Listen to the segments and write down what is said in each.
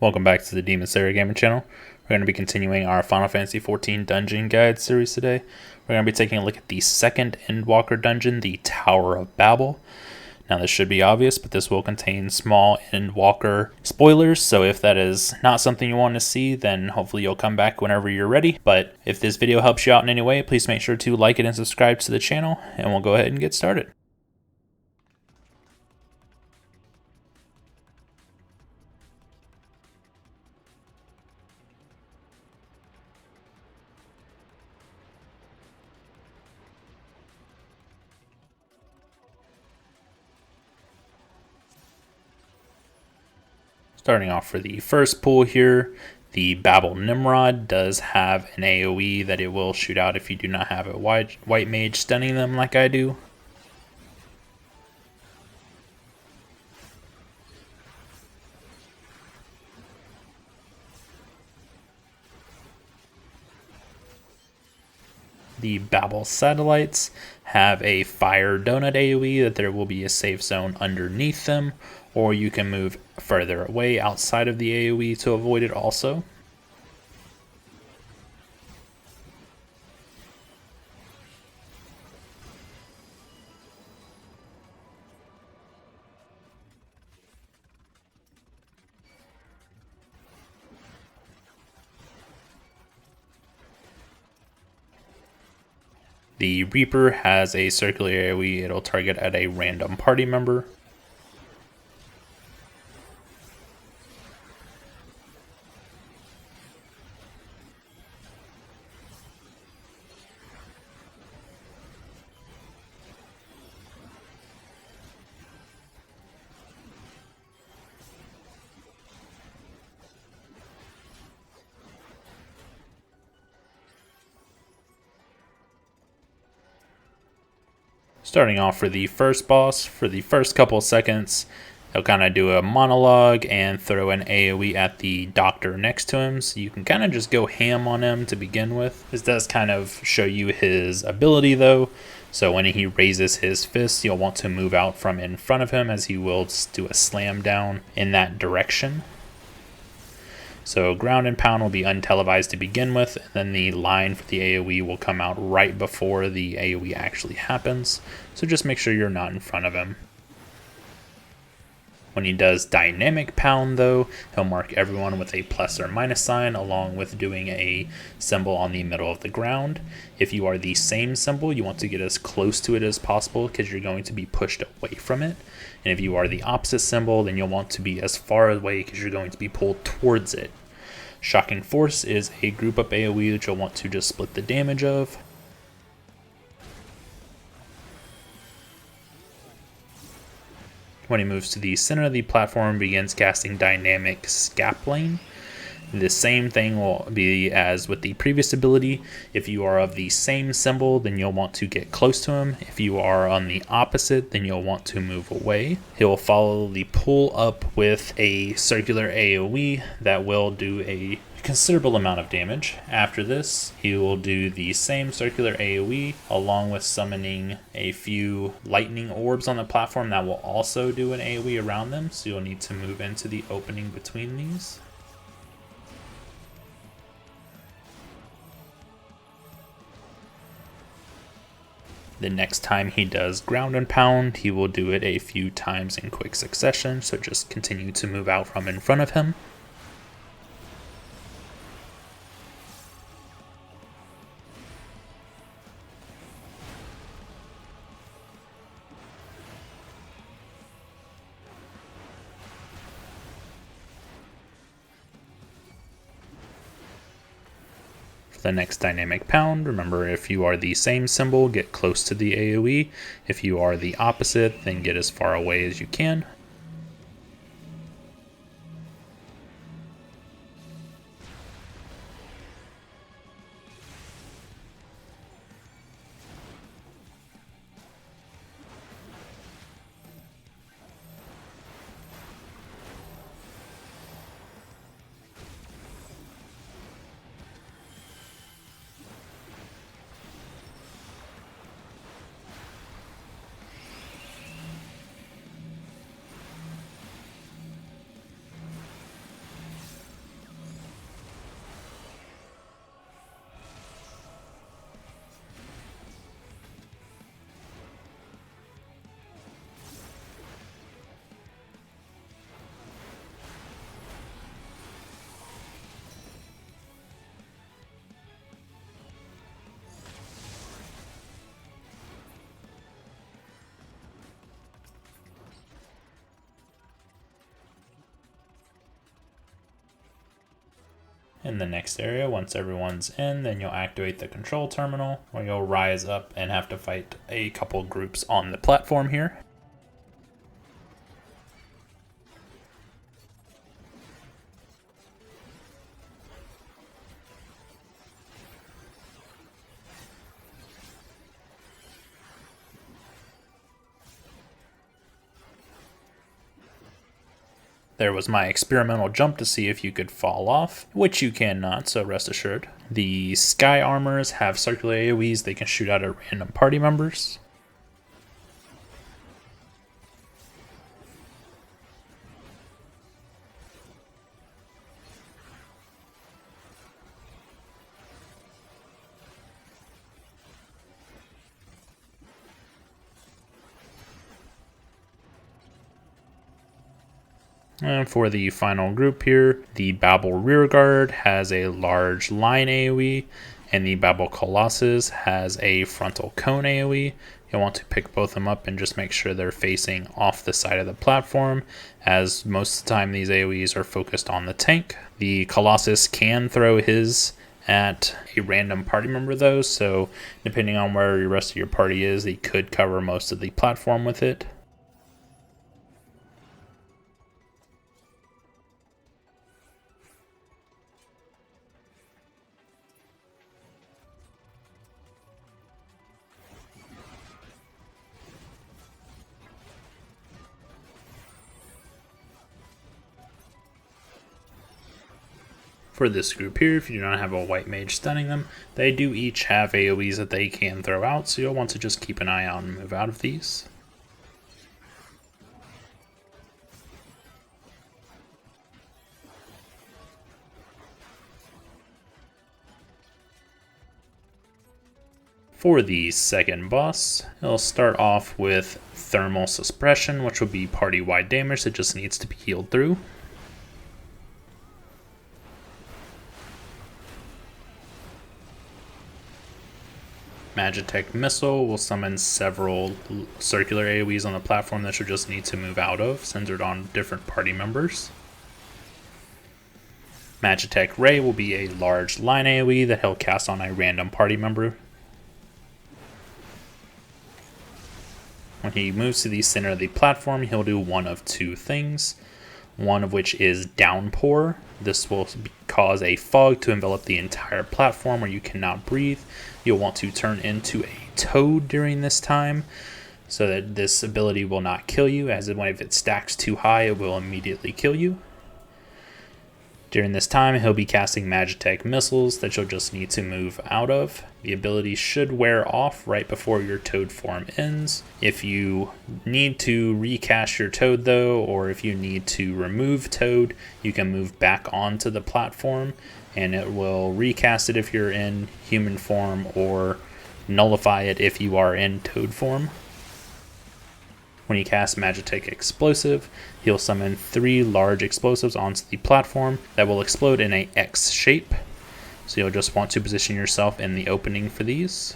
Welcome back to the Demon Slayer Gaming channel. We're going to be continuing our Final Fantasy XIV Dungeon Guide series today. We're going to be taking a look at the second Endwalker dungeon, the Tower of Babil. Now this should be obvious, but this will contain small Endwalker spoilers, so if that is not something you want to see, then hopefully you'll come back whenever you're ready. But if this video helps you out in any way, please make sure to like it and subscribe to the channel, and we'll go ahead and get started. Starting off for the first pool here, the Babil Nimrod does have an AoE that it will shoot out if you do not have a white mage stunning them like I do. The Babil Satellites have a Fire Donut AoE that there will be a safe zone underneath them, or you can move further away outside of the AoE to avoid it also. The Reaper has a circular AoE, it'll target at a random party member. Starting off for the first boss, for the first couple seconds, he'll kind of do a monologue and throw an AoE at the doctor next to him, so you can kind of just go ham on him to begin with. This does kind of show you his ability though, so when he raises his fist, you'll want to move out from in front of him as he will do a slam down in that direction. So ground and pound will be untelevised to begin with, and then the line for the AoE will come out right before the AoE actually happens, so just make sure you're not in front of him. When he does dynamic pound though, he'll mark everyone with a plus or minus sign along with doing a symbol on the middle of the ground. If you are the same symbol, you want to get as close to it as possible because you're going to be pushed away from it. And if you are the opposite symbol, then you'll want to be as far away because you're going to be pulled towards it. Shocking Force is a group up AoE that you'll want to just split the damage of. When he moves to the center of the platform, begins casting Dynamic Scapplane. The same thing will be as with the previous ability. If you are of the same symbol, then you'll want to get close to him. If you are on the opposite, then you'll want to move away. He'll follow the pull up with a circular AoE that will do a considerable amount of damage. After this, he will do the same circular AoE along with summoning a few lightning orbs on the platform that will also do an AoE around them, so you'll need to move into the opening between these. The next time he does ground and pound, he will do it a few times in quick succession, so just continue to move out from in front of him. The next dynamic pound, remember if you are the same symbol, get close to the AoE. If you are the opposite, then get as far away as you can. in the next area. Once everyone's in, then you'll activate the control terminal, where you'll rise up and have to fight a couple groups on the platform here. There was my experimental jump to see if you could fall off, which you cannot, so rest assured. The Sky Armors have circular AoEs they can shoot out at random party members. And for the final group here, the Babil Rearguard has a large line AoE, and the Babil Colossus has a frontal cone AoE. You'll want to pick both of them up and just make sure they're facing off the side of the platform, as most of the time these AoEs are focused on the tank. The Colossus can throw his at a random party member though, so depending on where the rest of your party is, they could cover most of the platform with it. For this group here, if you do not have a white mage stunning them, they do each have AoEs that they can throw out, so you'll want to just keep an eye out and move out of these. For the second boss, it'll start off with thermal suppression, which will be party-wide damage that just needs to be healed through. Magitech Missile will summon several circular AoEs on the platform that you'll just need to move out of, centered on different party members. Magitech Ray will be a large line AoE that he'll cast on a random party member. When he moves to the center of the platform, he'll do one of two things, one of which is Downpour. This will cause a fog to envelop the entire platform where you cannot breathe. You'll want to turn into a toad during this time so that this ability will not kill you, as if it stacks too high, it will immediately kill you. During this time, he'll be casting Magitech missiles that you'll just need to move out of. The ability should wear off right before your toad form ends. If you need to recast your toad though, or if you need to remove toad, you can move back onto the platform and it will recast it if you're in human form or nullify it if you are in toad form. When you cast Magitech Explosive, he'll summon 3 large explosives onto the platform that will explode in a X shape. So you'll just want to position yourself in the opening for these.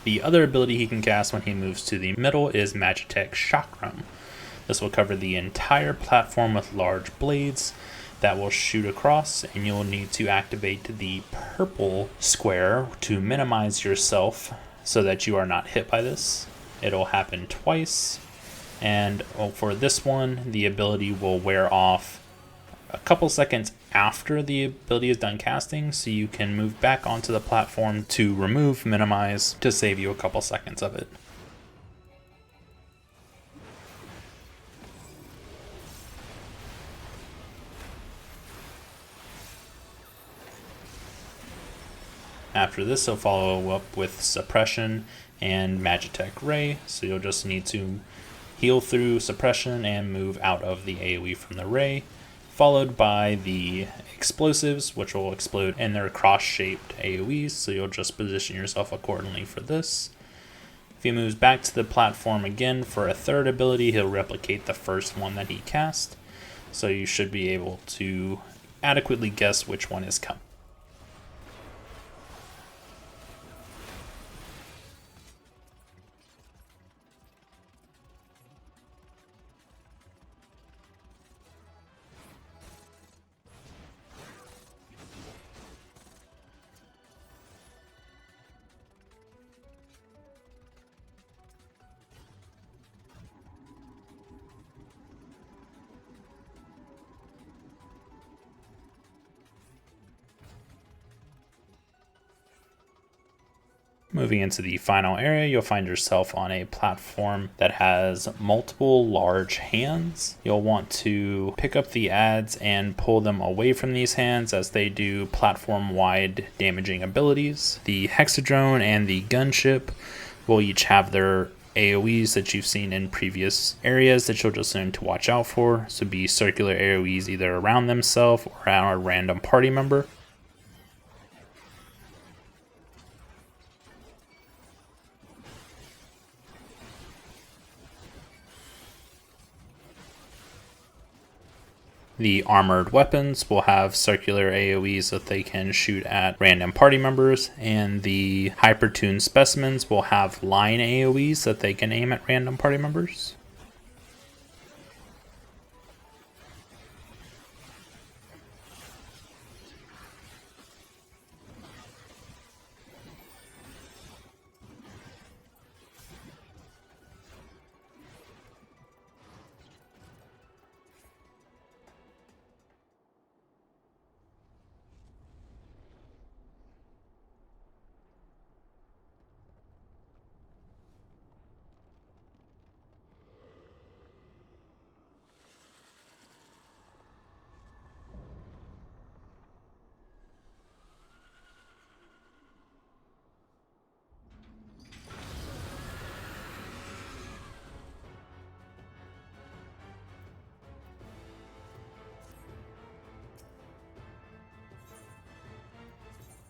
The other ability he can cast when he moves to the middle is Magitech Chakram. This will cover the entire platform with large blades that will shoot across, and you'll need to activate the purple square to minimize yourself so that you are not hit by this. It'll happen twice, and for this one, the ability will wear off a couple seconds after the ability is done casting, so you can move back onto the platform to remove minimize to save you a couple seconds of it. After this, he'll follow up with Suppression and Magitech Ray, so you'll just need to heal through Suppression and move out of the AoE from the Ray, followed by the Explosives, which will explode in their cross-shaped AoEs, so you'll just position yourself accordingly for this. If he moves back to the platform again for a third ability, he'll replicate the first one that he cast, so you should be able to adequately guess which one is coming. Moving into the final area, you'll find yourself on a platform that has multiple large hands. You'll want to pick up the adds and pull them away from these hands as they do platform-wide damaging abilities. The Hexadrone and the Gunship will each have their AoEs that you've seen in previous areas that you'll just need to watch out for. So be circular AoEs either around themselves or around a random party member. The armored weapons will have circular AoEs that they can shoot at random party members, and the hypertuned specimens will have line AoEs that they can aim at random party members.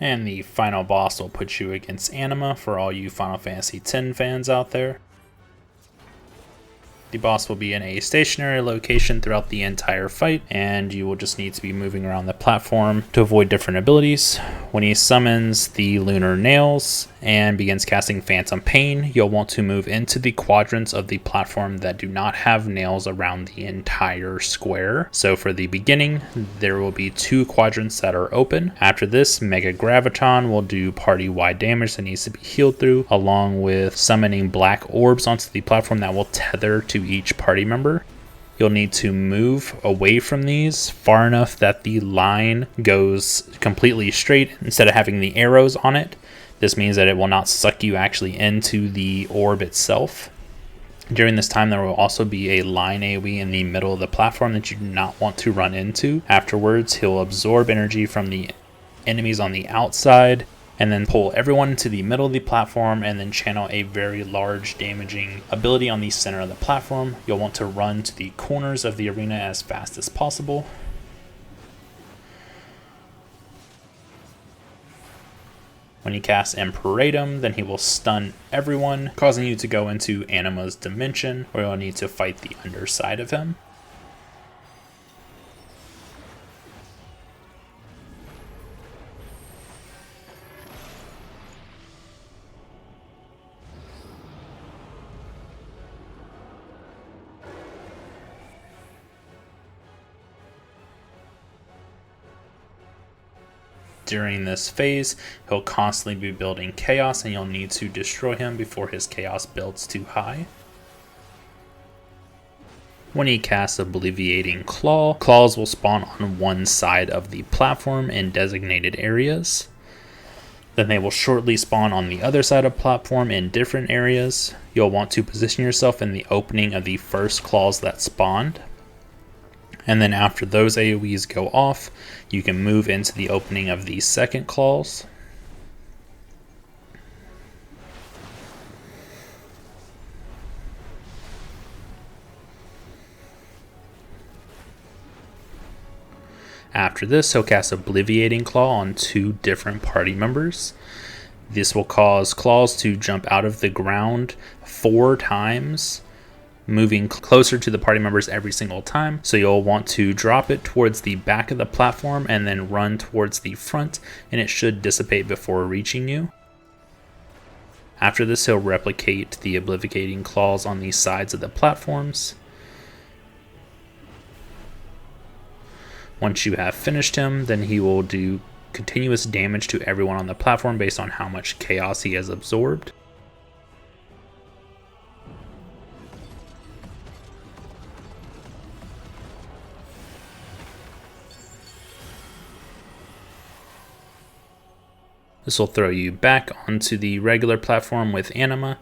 And the final boss will put you against Anima for all you Final Fantasy X fans out there. The boss will be in a stationary location throughout the entire fight, and you will just need to be moving around the platform to avoid different abilities. When he summons the Lunar Nails and begins casting Phantom Pain, you'll want to move into the quadrants of the platform that do not have nails around the entire square. So for the beginning, there will be 2 quadrants that are open. After this, Mega Graviton will do party-wide damage that needs to be healed through, along with summoning black orbs onto the platform that will tether to each party member. You'll need to move away from these far enough that the line goes completely straight instead of having the arrows on it. This means that it will not suck you actually into the orb itself. During this time, there will also be a line AoE in the middle of the platform that you do not want to run into. Afterwards, he'll absorb energy from the enemies on the outside and then pull everyone into the middle of the platform and then channel a very large damaging ability on the center of the platform. You'll want to run to the corners of the arena as fast as possible. When he casts Imperatum, then he will stun everyone, causing you to go into Anima's dimension, where you'll need to fight the underside of him. During this phase, he'll constantly be building chaos, and you'll need to destroy him before his chaos builds too high. When he casts Obliviating Claw, claws will spawn on one side of the platform in designated areas. Then they will shortly spawn on the other side of the platform in different areas. You'll want to position yourself in the opening of the first claws that spawned. And then after those AoEs go off, you can move into the opening of the second claws. After this, he'll cast Obliviating Claw on 2 different party members. This will cause claws to jump out of the ground 4 times, moving closer to the party members every single time. So you'll want to drop it towards the back of the platform and then run towards the front, and it should dissipate before reaching you. After this, he'll replicate the Obliviating Claws on the sides of the platforms. Once you have finished him, then he will do continuous damage to everyone on the platform based on how much chaos he has absorbed. This will throw you back onto the regular platform with Anima.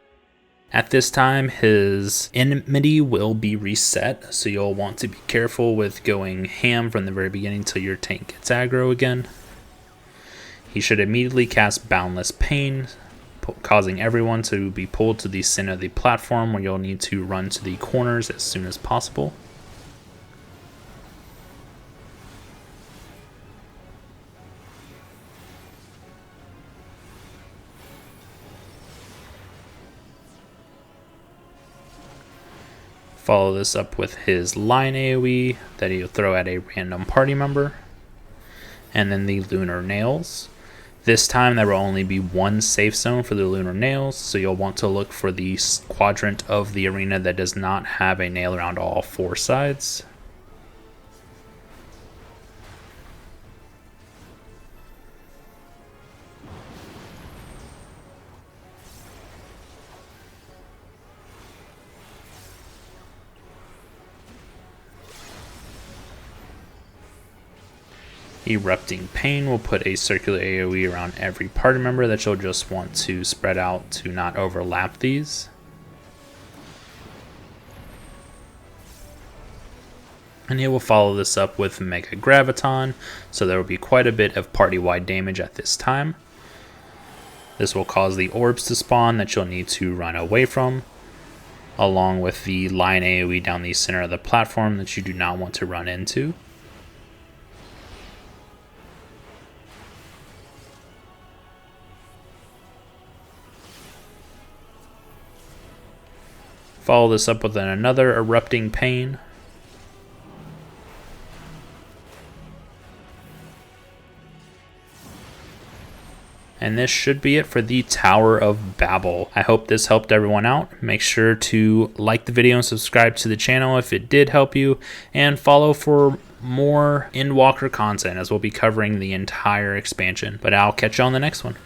At this time, his enmity will be reset, so you'll want to be careful with going ham from the very beginning till your tank gets aggro again. He should immediately cast Boundless Pain, causing everyone to be pulled to the center of the platform, where you'll need to run to the corners as soon as possible. Follow this up with his line AoE that he'll throw at a random party member. And then the Lunar Nails. This time there will only be one safe zone for the Lunar Nails, so you'll want to look for the quadrant of the arena that does not have a nail around all 4 sides. Erupting Pain will put a circular AoE around every party member that you'll just want to spread out to not overlap these. And he will follow this up with Mega Graviton, so there will be quite a bit of party-wide damage at this time. This will cause the orbs to spawn that you'll need to run away from, along with the line AoE down the center of the platform that you do not want to run into. Follow this up with another Erupting Pain. And this should be it for the Tower of Babil. I hope this helped everyone out. Make sure to like the video and subscribe to the channel if it did help you, and follow for more Endwalker content, as we'll be covering the entire expansion. But I'll catch you on the next one.